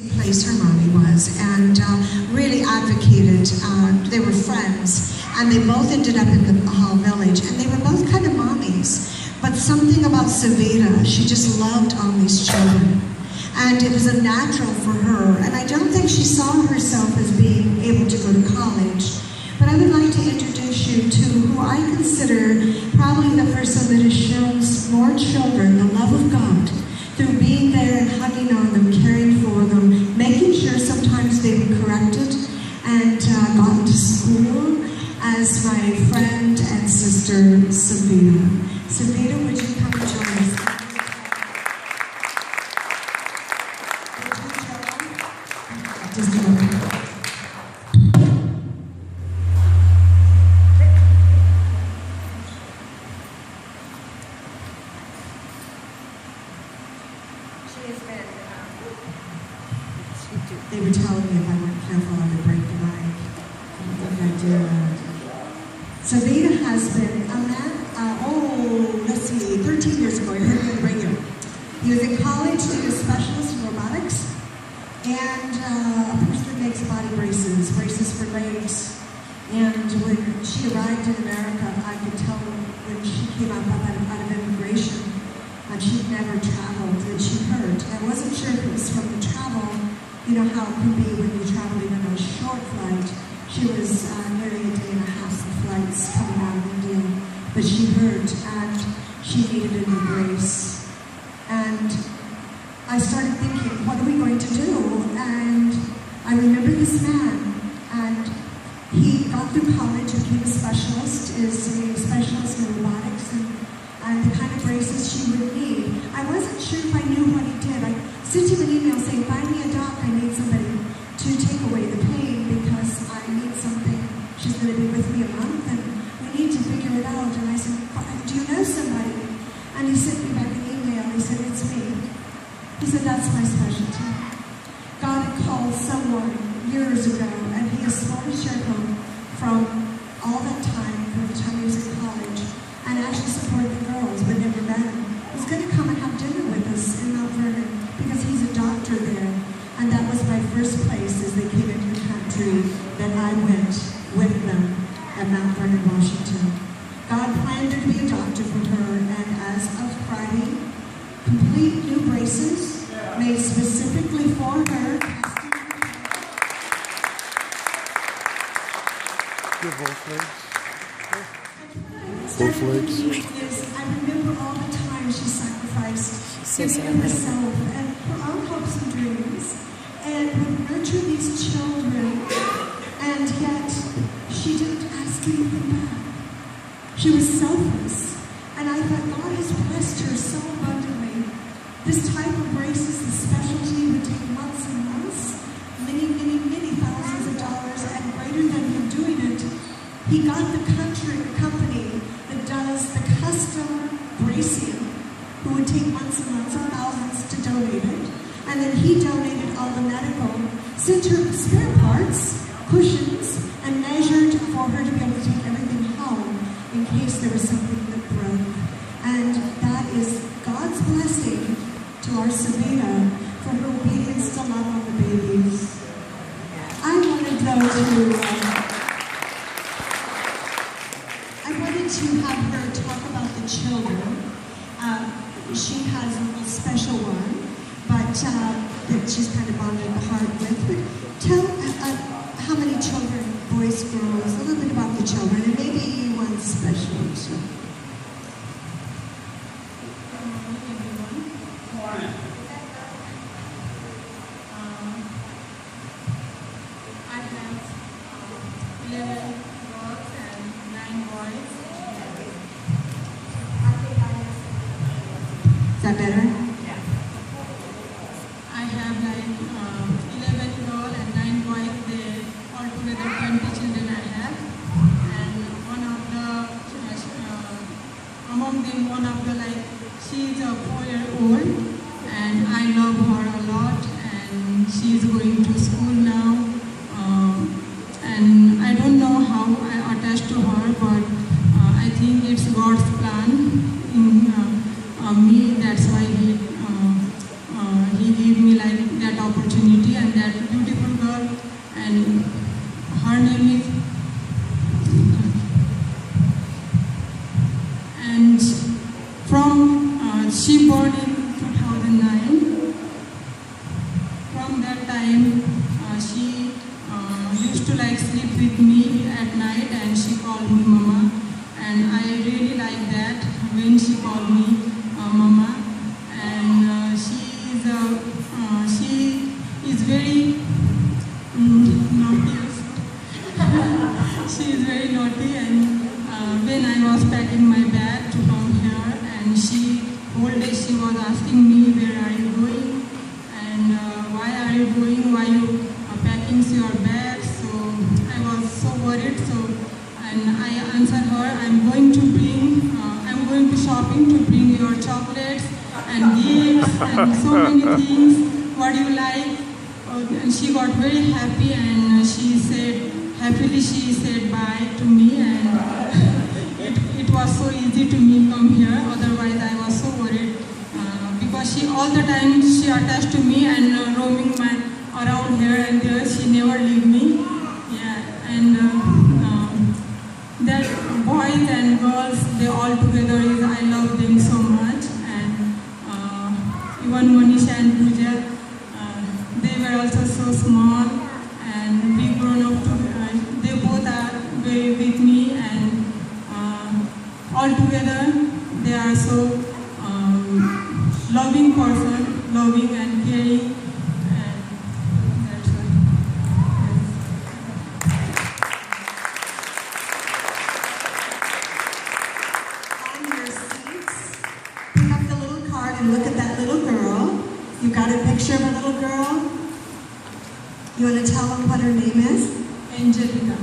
place her mommy was, and really advocated. They were friends, and they both ended up in the Hall Village, and they were both kind of mommies. But something about Savita, she just loved on these children. And it was a natural for her, and I don't think she saw herself as being able to go to college. But I would like to introduce you to who I consider probably the person that has shown more children the love of God through being there and hugging on them, caring for them, making sure sometimes they were corrected and gotten to school, as my friend and sister, Savita. Savita, would you come and join us? Just a moment. They were telling me if I weren't careful, I would break the mic. I don't think I did. Savita has been a man, 13 years ago, I heard him bring him. He was in college, did a specialist in robotics, and a person that makes body braces for legs. And when she arrived in America, I could tell when she came out of immigration, and she'd never traveled, and she hurt. I wasn't sure if it was from the travel. You know how it can be when you travel even on a short flight. She was nearly a day and a half of flights coming out of India, but she hurt and she needed a new brace. And I started thinking, what are we going to do? And I remember this man, and he got through college, became a specialist, is a specialist in robotics and the kind of braces she would need. I wasn't sure if I knew what he did. I sent him an email saying, find me a doc, I need somebody to take away the pain because I need something. She's going to be with me a month and we need to figure it out. And I said, do you know somebody? And he sent me back an email. He said, it's me. He said, that's my specialty. God had called someone years ago, and he has sponsored him from all that time, from the time he was in college, and actually supported the girls, but never met him. He's going to come and have dinner with us in Mount Vernon because he's a doctor there. And that was my first place as they came into the country that I went with them at Mount Vernon, Washington. God planned her to be a doctor for her, and as of Friday, complete new braces made specifically for her. Both legs. Both legs. I remember all the time she sacrificed, giving of herself and her own hopes and dreams, and would nurture these children, and yet she didn't ask anything back. She was selfless, and I thought God has blessed her so abundantly. This type of braces, the specialty, would take months and months, many thousands of dollars, and greater than him doing it, he got the company that does the custom bracing, who would take months and months and thousands to donate it, and then he donated all the medical, sent her spare parts, cushions, and measured for her to be able to take everything home in case there was something that broke. And that is God's blessing to our Savita for her obedience to love on the babies. I wanted to have her talk about the children. She has a special one, but that she's kind of bonded the heart with. But tell how many children, boys, girls, a little bit about the children, and maybe one special. So. I have 11 girls and 9 boys. Is that better? Yeah. I have 11 girls and 9 boys. They altogether 20 children I have. And one of the, among them, one of the she's a 4-year-old, and I love her a lot. And she's going to school now. And I don't know how I attach to her, but I think it's God's plan in me. That's why he gave me that opportunity. that beautiful girl, and her name is, and she born in 2009. From that time, she used to like sleep with me at night, and she called me Mama, and I really like that when she called me Mama. And she is very naughty also. She is very naughty, and when I was packing my bag to come here, and whole day she was asking me, where are you going, and why are you going, why you packing your bag. So I was so worried, and I answered her, I'm going to shopping to bring your chocolates and gifts and so many things, what do you like. And she got very happy, and happily she said bye to me, and it was so easy to me come here. Otherwise I was so worried, because she all the time she attached to me and roaming around here and there. She never leave me. Yeah, and that boys and girls, they all together I love them so much. And even Monisha and Pooja, they were also so small, and we grown up they both are very with me, and all together they are so loving person, loving and caring, and that's why. On your seats, pick up the little card and look at that little girl. You got a picture of a little girl? You want to tell them what her name is? Angelica.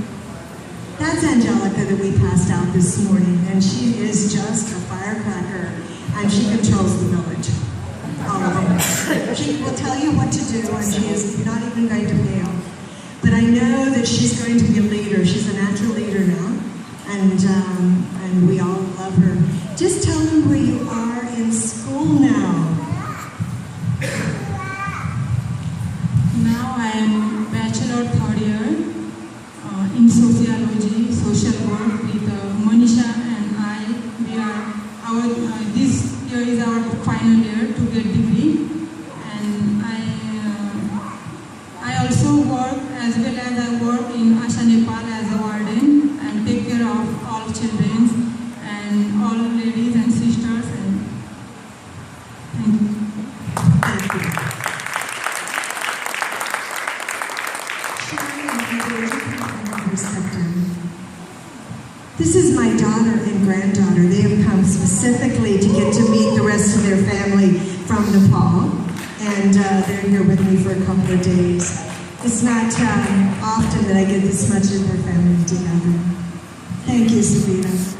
That's Angelica that we passed out this morning, and she is just a firecracker, and she controls the village. All of them. She will tell you what to do, and she is not even going to fail. But I know that she's going to be a leader. She's a natural leader now, and we all love her. Just tell them where you are in school now. Now I am bachelor third year in sociology, social work with Monisha and I. This year is our final year to get degree, and I also work as well as I work in Asha Nepal as a warden and take care of all children and all ladies and sisters. And thank you. Thank you. This is my daughter and granddaughter. They have come specifically to get to meet the rest of their family from Nepal, and they're here with me for a couple of days. It's not often that I get this much of their family together. Thank you, Savita.